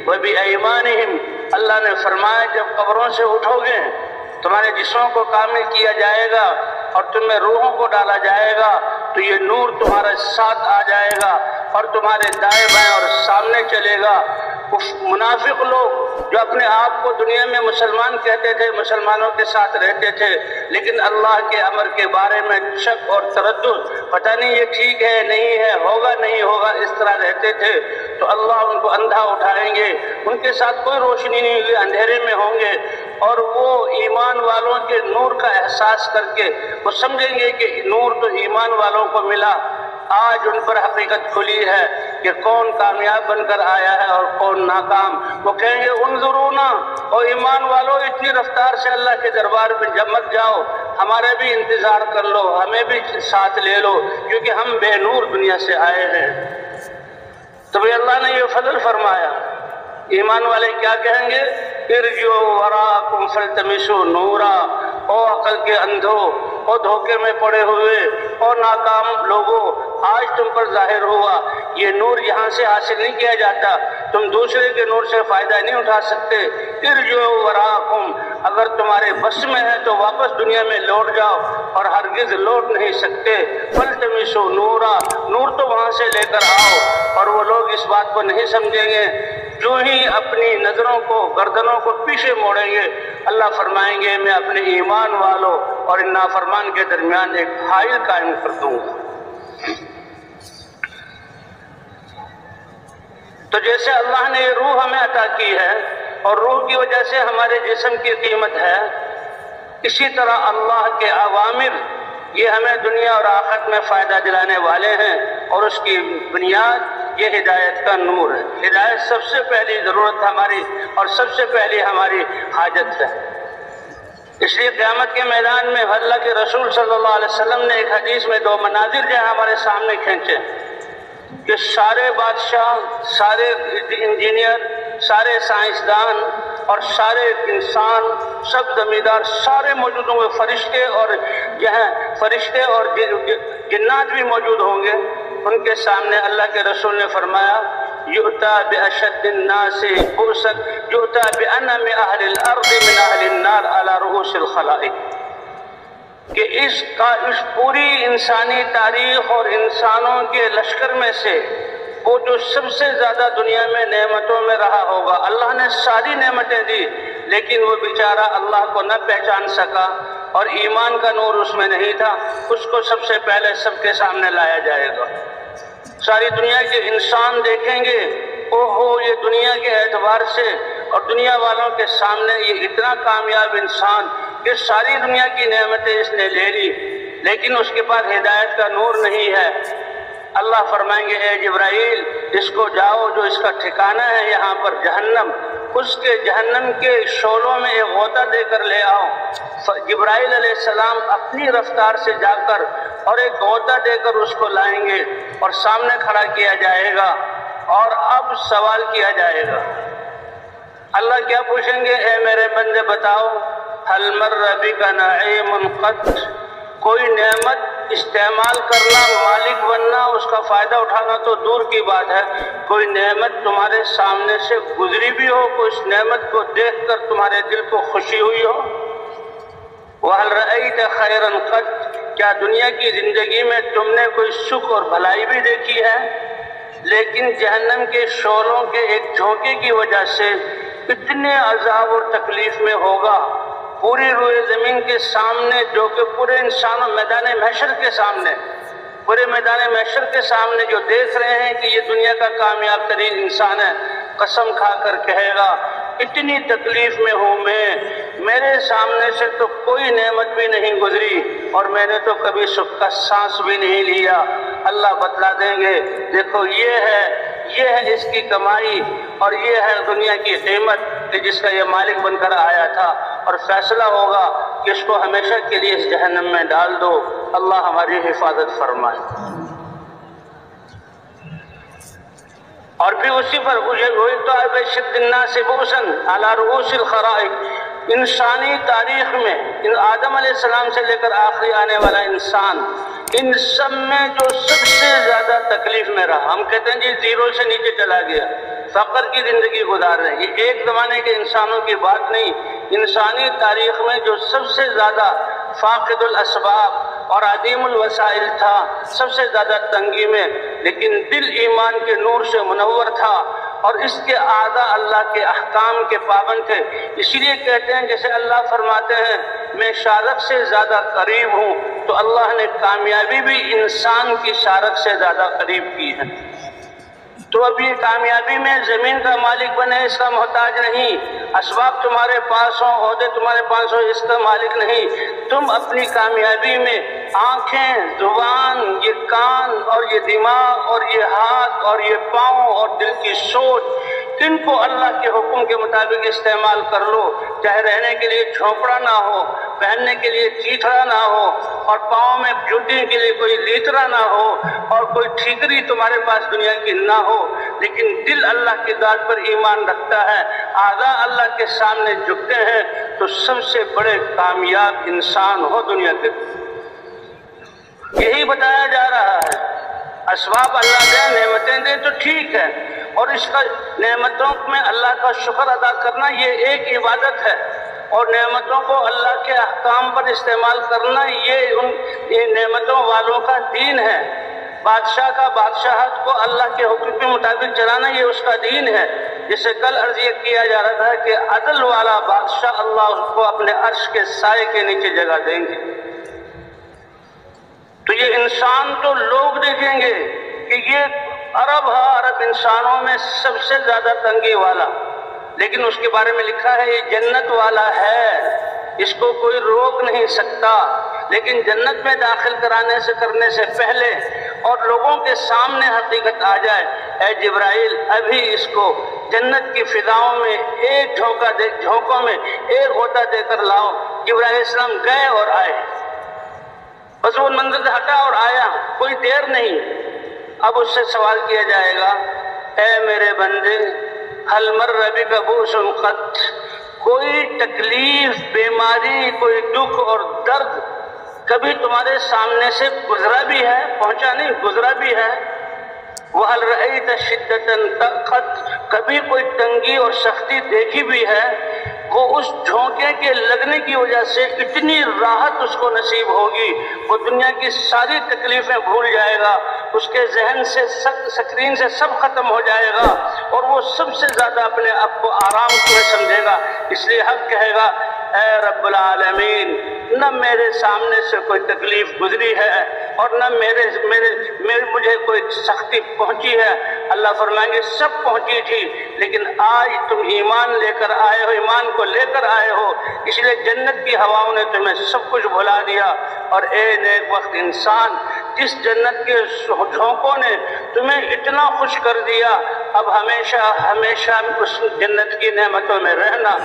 وبأيمانهم، اللہ نے فرمایا جب قبروں سے اٹھو گے تمہارے جسموں کو کامل کیا جائے گا اور تمہیں روحوں کو ڈالا جائے گا تو یہ نور تمہارے ساتھ آ جائے گا اور تمہارے دائیں بائیں اور سامنے چلے گا۔ منافق لوگ جو اپنے آپ کو دنیا میں مسلمان کہتے تھے، مسلمانوں کے ساتھ رہتے تھے، لیکن اللہ کے امر کے بارے میں شک اور تردد، پتہ نہیں یہ ٹھیک ہے نہیں ہے، ہوگا نہیں ہوگا، اس طرح رہتے تھے، تو اللہ ان کو اندھا اٹھائیں گے، ان کے ساتھ کوئی روشنی نہیں ہوگی، اندھیرے میں ہوں گے، اور وہ ایمان والوں کے نور کا احساس کر کے وہ سمجھیں گے کہ نور تو ایمان والوں کو ملا۔ آج ان پر حقیقت کھلی ہے کہ کون کامیاب بن کر آیا ہے اور کون ناکام۔ وہ کہیں گے انظرونا، اور ایمان والوں اتنی رفتار سے اللہ کے دربار میں جمع جاؤ، ہمارے بھی انتظار کر لو، ہمیں بھی ساتھ لے لو، کیونکہ ہم بے نور دنیا سے آئے ہیں۔ تو بھی اللہ نے یہ فضل فرمایا۔ ایمان والے کیا کہیں گے؟ ارجعوا وراءکم فالتمسوا نورا، او عقل کے اندھو، او دھوکے میں پڑے ہوئے، او ناکام لوگوں، آج تم پر ظاہر ہوا یہ نور یہاں سے حاصل نہیں کیا جاتا، تم دوسرے کے نور سے فائدہ نہیں اٹھا سکتے۔ ارجعوا وراءکم، اگر تمہارے بس میں ہے تو واپس دنیا میں لوٹ جاؤ، اور ہرگز لوٹ نہیں سکتے۔ فالتمسوا نورا، نور تو وہاں سے لے کر آؤ، اور وہ لوگ اس بات کو نہیں سمجھیں گے، جو ہی اپنی نظروں کو، گردنوں کو پیچھے موڑیں گے، اللہ فرمائیں گے میں اپنے ایمان والوں اور ان نافرمان کے درمیان ایک حائل قائم کر دوں گا۔ تو جیسے اللہ نے یہ روح ہمیں عطا کی ہے اور روح کی وجہ سے ہمارے جسم کی قیمت ہے، اسی طرح اللہ کے اوامر یہ ہمیں دنیا اور آخرت میں فائدہ دلانے والے ہیں، اور اس کی بنیاد یہ ہدایت کا نور ہے۔ ہدایت سب سے پہلی ضرورت ہماری اور سب سے پہلی ہماری حاجت ہے۔ اس لیے قیامت کے میدان میں اللہ کے رسول صلی اللہ علیہ وسلم نے ایک حدیث میں دو مناظر جو ہمارے سامنے کھینچے کہ سارے بادشاہ، سارے انجینئر، سارے سائنسدان اور سارے انسان، سب زمیندار، سارے موجود ہوں گے، فرشتے اور جنات بھی موجود ہوں گے۔ ان کے سامنے اللہ کے رسول نے فرمایا یؤتی بأشد الناس بؤسا یؤتی بأنم اہل الارض من اہل النار علی رؤوس الخلائق، کہ اس پوری انسانی تاریخ اور انسانوں کے لشکر میں سے وہ جو سب سے زیادہ دنیا میں نعمتوں میں رہا ہوگا، اللہ نے ساری نعمتیں دی لیکن وہ بیچارہ اللہ کو نہ پہچان سکا اور ایمان کا نور اس میں نہیں تھا، اس کو سب سے پہلے سب کے سامنے لایا جائے گا۔ ساری دنیا کے انسان دیکھیں گے، اوہو یہ دنیا کے اعتبار سے اور دنیا والوں کے سامنے یہ اتنا کامیاب انسان کہ ساری دنیا کی نعمتیں اس نے لے لی لیکن اس کے پاس ہدایت کا نور نہیں ہے۔ اللہ فرمائیں گے اے جبرائیل اس کو جاؤ، جو اس کا ٹھکانہ ہے یہاں پر جہنم، اس کے جہنم کے شعلوں میں ایک غوطہ دے کر لے آؤ۔ جبرائیل علیہ السلام اپنی رفتار سے جا کر اور ایک غوطہ دے کر اس کو لائیں گے اور سامنے کھڑا کیا جائے گا، اور اب سوال کیا جائے گا۔ اللہ کیا پوچھیں گے؟ اے میرے بندے بتاؤ، هل مر بک نعیم قط، کوئی نعمت استعمال کرنا، مالک بننا، اس کا فائدہ اٹھانا تو دور کی بات ہے، کوئی نعمت تمہارے سامنے سے گزری بھی ہو، کوئی اس نعمت کو دیکھ کر تمہارے دل کو خوشی ہوئی ہو؟ وَهَلْ رَأَيْتَ خَيْرًا قَطْ، کیا دنیا کی زندگی میں تم نے کوئی سکھ اور بھلائی بھی دیکھی ہے؟ لیکن جہنم کے شعلوں کے ایک جھونکے کی وجہ سے اتنے عذاب اور تکلیف میں ہوگا، پوری روئے زمین کے سامنے، جو کہ پورے انسانوں میدان محشر کے سامنے، پورے میدان محشر کے سامنے جو دیکھ رہے ہیں کہ یہ دنیا کا کامیاب ترین انسان ہے، قسم کھا کر کہے گا اتنی تکلیف میں ہوں میں، میرے سامنے سے تو کوئی نعمت بھی نہیں گزری اور میں نے تو کبھی سکھ کا سانس بھی نہیں لیا۔ اللہ بتلا دیں گے دیکھو یہ ہے اس کی کمائی اور یہ ہے دنیا کی قیمت کہ جس کا یہ مالک بن کر آیا تھا، اور فیصلہ ہوگا کہ اس کو ہمیشہ کے لیے اس جہنم میں ڈال دو۔ اللہ ہماری حفاظت فرمائے۔ اور پھر اسی پر بأشد الناس بؤسا علی رؤوس الخلائق، انسانی تاریخ میں آدم علیہ السلام سے لے کر آخری آنے والا انسان، ان سب میں جو سب سے زیادہ تکلیف میں رہا، ہم کہتے ہیں جی زیرو سے نیچے چلا گیا، فقر کی زندگی گزار رہے ہیں۔ یہ ایک زمانے کے انسانوں کی بات نہیں، انسانی تاریخ میں جو سب سے زیادہ فاقد الاسباب اور عدیم الوسائل تھا، سب سے زیادہ تنگی میں، لیکن دل ایمان کے نور سے منور تھا اور اس کے اعضاء اللہ کے احکام کے پابند تھے۔ اسی لیے کہتے ہیں جیسے اللہ فرماتے ہیں میں شارق سے زیادہ قریب ہوں، تو اللہ نے کامیابی بھی انسان کی شارق سے زیادہ قریب کی ہے۔ تو اب یہ کامیابی میں زمین کا مالک بنے اس کا محتاج نہیں، اسباب تمہارے پاس ہوں، عہدے تمہارے پاس ہوں، اس کا مالک نہیں۔ تم اپنی کامیابی میں آنکھیں، زبان، یہ کان اور یہ دماغ اور یہ ہاتھ اور یہ پاؤں اور دل کی سوچ، ان کو اللہ کے حکم کے مطابق استعمال کر لو، چاہے رہنے کے لیے جھونپڑا نہ ہو، پہننے کے لیے چیتھڑا نہ ہو، اور پاؤں میں جوتی کے لیے کوئی لیترا نہ ہو، اور کوئی ٹھیکری تمہارے پاس دنیا کی نہ ہو، لیکن دل اللہ کی ذات پر ایمان رکھتا ہے، اعضاء اللہ کے سامنے جھکتے ہیں، تو سب سے بڑے کامیاب انسان ہو دنیا کے۔ یہی بتایا جا رہا ہے۔ اسباب اللہ دے، نعمتیں دے تو ٹھیک ہے، اور اس کا نعمتوں میں اللہ کا شکر ادا کرنا یہ ایک عبادت ہے، اور نعمتوں کو اللہ کے احکام پر استعمال کرنا یہ نعمتوں والوں کا دین ہے۔ بادشاہ کا بادشاہت کو اللہ کے حکم کے مطابق چلانا یہ اس کا دین ہے۔ جسے کل عرض یہ کیا جا رہا تھا کہ عدل والا بادشاہ اللہ اس کو اپنے عرش کے سائے کے نیچے جگہ دیں گے۔ تو یہ انسان تو لوگ دیکھیں گے کہ یہ عرب انسانوں میں سب سے زیادہ تنگی والا، لیکن اس کے بارے میں لکھا ہے یہ جنت والا ہے، اس کو کوئی روک نہیں سکتا، لیکن جنت میں داخل کرنے سے پہلے اور لوگوں کے سامنے حقیقت آ جائے، اے جبرائیل ابھی اس کو جنت کی فضاؤں میں ایک جھونکوں میں ایک غوطہ دے کر لاؤ۔ جبرائیل علیہ السلام گئے اور آئے، بس وہ منظر سے ہٹا اور آیا، کوئی دیر نہیں۔ اب اس سے سوال کیا جائے گا اے میرے بندے حل مر بک بؤس قط، کوئی تکلیف، بیماری، کوئی دکھ اور درد کبھی تمہارے سامنے سے گزرا بھی ہے؟ پہنچا نہیں، گزرا بھی ہے۔ وَهَلْ رَأَيْتَ شِدَّةً قَطْ، کبھی کوئی تنگی اور سختی دیکھی بھی ہے؟ وہ اس جھونکے کے لگنے کی وجہ سے اتنی راحت اس کو نصیب ہوگی، وہ دنیا کی ساری تکلیفیں بھول جائے گا، اس کے ذہن سے سکرین سے سب ختم ہو جائے گا، اور وہ سب سے زیادہ اپنے آپ کو آرام میں سمجھے گا۔ اس لیے حق کہے گا اے رب العالمین، نہ میرے سامنے سے کوئی تکلیف گزری ہے اور نہ مجھے کوئی سختی پہنچی ہے۔ اللہ فرمائیں گے سب پہنچی تھی، لیکن آج تم ایمان لے کر آئے ہو، ایمان کو لے کر آئے ہو، اس لیے جنت کی ہواؤں نے تمہیں سب کچھ بھلا دیا۔ اور اے نیک وقت انسان، جس جنت کے جھونکوں نے تمہیں اتنا خوش کر دیا، اب ہمیشہ ہمیشہ اس جنت کی نعمتوں میں رہنا۔